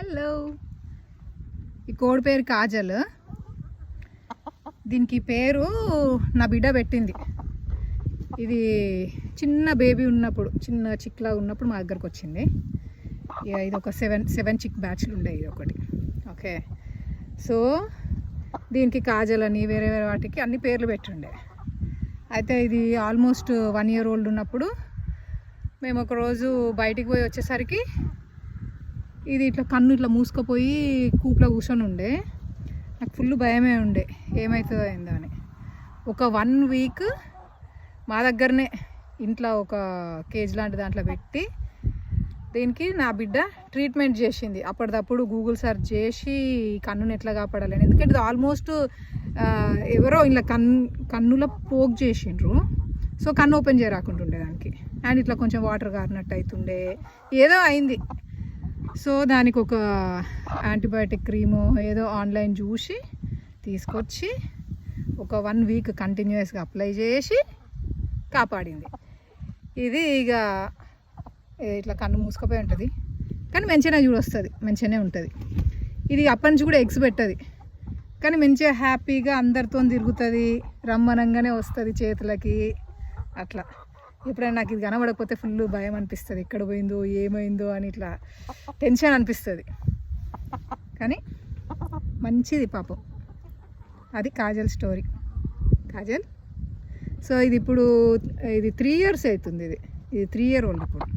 Hello. ఈ కోడి పేరు కాజల్. దీనికి పేరు నా బిడ్డ పెట్టింది. ఇది చిన్న బేబీ ఉన్నప్పుడు, చిన్న చిక్లా ఉన్నప్పుడు మా దగ్గరకు వచ్చింది. ఇక ఇది ఒక సెవెన్ చిక్ బ్యాచ్లు ఉండే ఇది ఒకటి. ఓకే, సో దీనికి కాజల్ అని వేరే వేరే వాటికి అన్ని పేర్లు పెట్టుండే. అయితే ఇది ఆల్మోస్ట్ 1 year old ఉన్నప్పుడు మేము ఒకరోజు బయటికి పోయి వచ్చేసరికి ఇది ఇట్లా కన్ను ఇట్లా మూసుకుపోయి కూపులో కూర్చొని ఉండే. నాకు ఫుల్ భయమే ఉండే ఏమవుతుందో ఏందో అని. ఒక 1 week మా దగ్గరనే ఇంట్లో ఒక కేజ్ లాంటి దాంట్లో పెట్టి దీనికి నా బిడ్డ ట్రీట్మెంట్ చేసింది. అప్పటిదప్పుడు గూగుల్ సెర్చ్ చేసి కన్నుని ఎట్లా కాపాడాలని, ఎందుకంటే ఇది ఆల్మోస్ట్ ఎవరో ఇలా కన్నులో పోక్ చేసిండ్రు. సో కన్ను ఓపెన్ చేయరాకుండా ఉండే దానికి, అండ్ ఇట్లా కొంచెం వాటర్ గారినట్టు అవుతుండే, ఏదో అయింది. సో దానికి ఒక యాంటీబయాటిక్ క్రీము ఏదో ఆన్లైన్ చూసి తీసుకొచ్చి ఒక 1 week కంటిన్యూస్గా అప్లై చేసి కాపాడింది. ఇది ఇక ఇట్లా కన్ను మూసుకుపోయి ఉంటుంది, కానీ మంచిగానే చూడొస్తుంది, మంచిగానే ఉంటుంది. ఇది అప్పటి నుంచి కూడా ఎగ్స్ పెట్టదు, కానీ మంచిగా హ్యాపీగా అందరితో తిరుగుతుంది, రమ్మనంగానే వస్తుంది చేతులకి. అట్లా ఎప్పుడైనా నాకు ఇది కనబడకపోతే ఫుల్ భయం అనిపిస్తుంది, ఎక్కడ పోయిందో ఏమైందో అని ఇట్లా టెన్షన్ అనిపిస్తుంది. కానీ మంచిది పాపం. అది కాజల్ స్టోరీ. కాజల్. సో ఇది ఇప్పుడు 3 years అవుతుంది. ఇది 3 year old ఇప్పుడు.